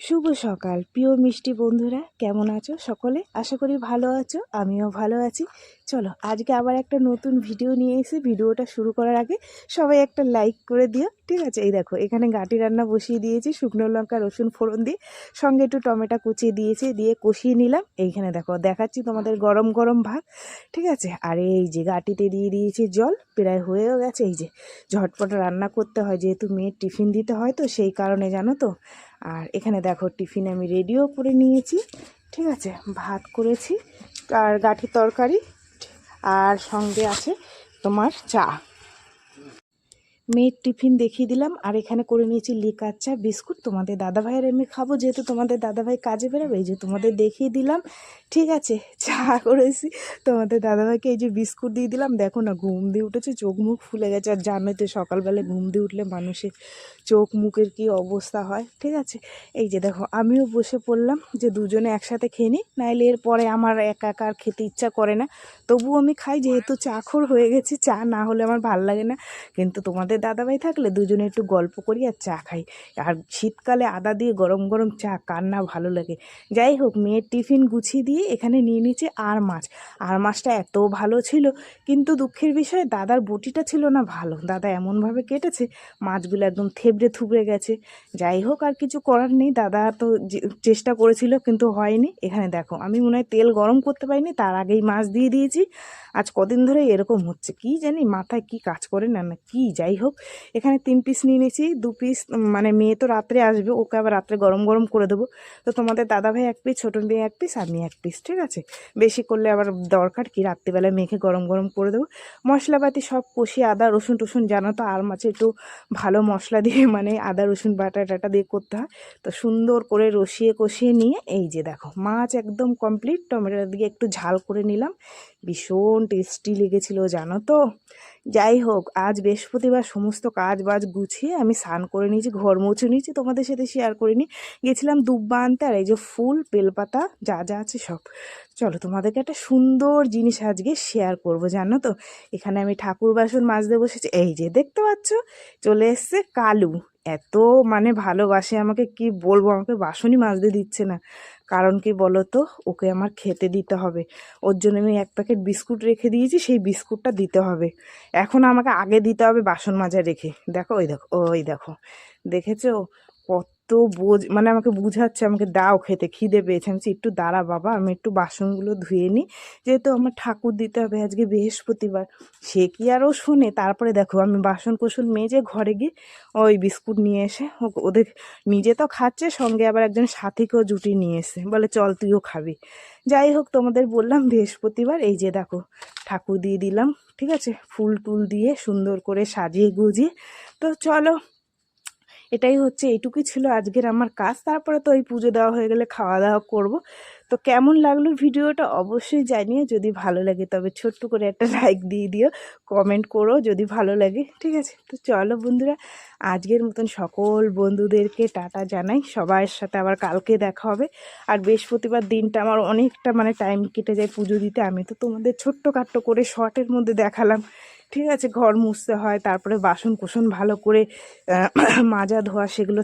শুভ সকাল প্রিয় মিষ্টি বন্ধুরা, কেমন আছো সকলে? আশা করি ভালো আছো, আমিও ভালো আছি। চলো আজকে আবার একটা নতুন ভিডিও নিয়ে এসে ভিডিওটা শুরু করার আগে সবাই একটা লাইক করে দিও, ঠিক আছে? এই দেখো এখানে গাঁটি রান্না বসিয়ে দিয়েছি, শুকনো লঙ্কা রসুন ফোড়ন দিয়ে, সঙ্গে একটু টমেটো কুচিয়ে দিয়েছি, দিয়ে কষিয়ে নিলাম। এইখানে দেখো দেখাচ্ছি তোমাদের গরম গরম ভাত, ঠিক আছে? আর এই যে গাঁটিতে দিয়ে দিয়েছি জল, প্রায় হয়েও গেছে। এই যে ঝটপট রান্না করতে হয়, যেহেতু মেয়ের টিফিন দিতে হয়, তো সেই কারণে জানো তো। আর এখানে দেখো টিফিন আমি রেডিও করে নিয়েছি, ঠিক আছে? ভাত করেছি আর গাঁঠির তরকারি, আর সঙ্গে আছে তোমার চা। মেয়ের টিফিন দেখিয়ে দিলাম। আর এখানে করে নিয়েছি লিকার চা বিস্কুট, তোমাদের দাদাভাইয়ের এমনি খাবো, যেহেতু তোমাদের দাদাভাই কাজে বেরোবে। এই যে তোমাদের দেখিয়ে দিলাম, ঠিক আছে? চা করেছি তোমাদের দাদাভাইকে, এই যে বিস্কুট দিয়ে দিলাম। দেখো না, ঘুম দিয়ে উঠেছে, চোখ মুখ ফুলে গেছে। আর জানোই তো সকালবেলায় ঘুম দিয়ে উঠলে মানুষের চোখ মুখের কী অবস্থা হয়, ঠিক আছে? এই যে দেখো আমিও বসে পড়লাম যে দুজনে একসাথে খেয়ে নিই, নাইলে এরপরে আমার একা একা আর খেতে ইচ্ছা করে না। তবুও আমি খাই, যেহেতু চাখোর হয়ে গেছি, চা না হলে আমার ভাল লাগে না। কিন্তু তোমাদের দাদাভাই থাকলে দুজনে একটু গল্প করি আর চা খাই। আর শীতকালে আদা দিয়ে গরম গরম চা কার না ভালো লাগে। যাই হোক, মেয়ের টিফিন গুছিয়ে দিয়ে এখানে নিয়ে নিচ্ছে আর মাছ। আর মাছটা এত ভালো ছিল, কিন্তু দুঃখের বিষয় দাদার বটিটা ছিল না ভালো। দাদা এমনভাবে কেটেছে, মাছগুলো একদম থেবড়ে থুবড়ে গেছে। যাই হোক, আর কিছু করার নেই, দাদা তো চেষ্টা করেছিল কিন্তু হয়নি। এখানে দেখো আমি মনে হয় তেল গরম করতে পারিনি, তার আগেই মাছ দিয়ে দিয়েছি। আজ কদিন ধরে এরকম হচ্ছে, কি জানি মাথায় কি কাজ করে না না কি। যাই হোক, এখানে 3 পিস নিয়ে নিয়েছি, 2 পিস মানে মেয়ে তো রাত্রে আসবে, ওকে আবার রাত্রে গরম গরম করে দেবো। তো তোমাদের দাদাভাই 1 পিস, ছোটো মেয়ে 1 পিস, আমি 1 পিস, ঠিক আছে? বেশি করলে আবার দরকার কি, রাত্রিবেলায় মেখে গরম গরম করে দেবো। মশলাপাতি সব কষিয়ে, আদা রসুন টসুন, জানো তো আর মাছে একটু ভালো মশলা দিয়ে মানে আদা রসুন বাটা টাটা দিয়ে করতে হয়। তো সুন্দর করে রসিয়ে কষিয়ে নিয়ে এই যে দেখো মাছ একদম কমপ্লিট। টমেটো দিয়ে একটু ঝাল করে নিলাম, ভীষণ টেস্টি লেগেছিল জানো তো। যাই হোক, আজ বৃহস্পতিবার, সমস্ত কাজ বাজ গুছিয়ে আমি স্নান করে নিয়েছি, ঘর মুছে নিয়েছি, তোমাদের সাথে শেয়ার করিনি। গেছিলাম দুব্বা আনতে, আর এই যে ফুল বেলপাতা যা যা আছে সব। চলো তোমাদেরকে একটা সুন্দর জিনিস আজকে শেয়ার করব, জানো তো। এখানে আমি ঠাকুর বাসন মাজতে বসেছি, এই যে দেখতে পাচ্ছ চলে এসছে কালু। এত মানে ভালোবাসে আমাকে, কি বলবো, আমাকে বাসনই মাজতে দিচ্ছে না। কারণ কি বলো তো, ওকে আমার খেতে দিতে হবে। ওর জন্য আমি 1 প্যাকেট বিস্কুট রেখে দিয়েছি, সেই বিস্কুটটা দিতে হবে। এখন আমাকে আগে দিতে হবে বাসন মাজা রেখে। দেখো ওই দেখো, ওই দেখো, দেখেছো কত মানে আমাকে বুঝাচ্ছে, আমাকে দাও খেতে, খিদে পেয়েছে। আমি বলছি, একটু দাঁড়া বাবা, আমি একটু বাসনগুলো ধুয়ে নিই, যেহেতু আমার ঠাকুর দিতে হবে আজকে বৃহস্পতিবার। সে কি আর ও শোনে? তারপরে দেখো আমি বাসন কোসন মেজে ঘরে গিয়ে ওই বিস্কুট নিয়ে এসে ওদের, নিজে তো খাচ্ছে, সঙ্গে আবার একজন সাথীকেও জুটি নিয়ে এসে বলে চল তুইও খাবি। যাই হোক, তোমাদের বললাম বৃহস্পতিবার। এই যে দেখো ঠাকুর দিয়ে দিলাম, ঠিক আছে? ফুল টুল দিয়ে সুন্দর করে সাজিয়ে গুজিয়ে। তো চলো, এটাই হচ্ছে, এইটুকুই ছিল আজকের আমার কাজ। তারপরে তো ওই পুজো দেওয়া হয়ে গেলে খাওয়া দাওয়া করব। তো কেমন লাগলো ভিডিওটা অবশ্যই জানিয়ে, যদি ভালো লাগে তবে ছোট্ট করে একটা লাইক দিয়ে দিও, কমেন্ট করো যদি ভালো লাগে, ঠিক আছে? তো চলো বন্ধুরা, আজকের মতন সকল বন্ধুদেরকে টাটা জানাই। সবার সাথে আবার কালকে দেখা হবে। আর বৃহস্পতিবার দিনটা আমার অনেকটা মানে টাইম কেটে যায় পুজো দিতে। আমি তো তোমাদের ছোট্টখাট্টো করে শর্টের মধ্যে দেখালাম, ঠিক আছে? ঘর মুছতে হয়, তারপরে বাসন কোসন ভালো করে মাজা ধোয়া সেগুলো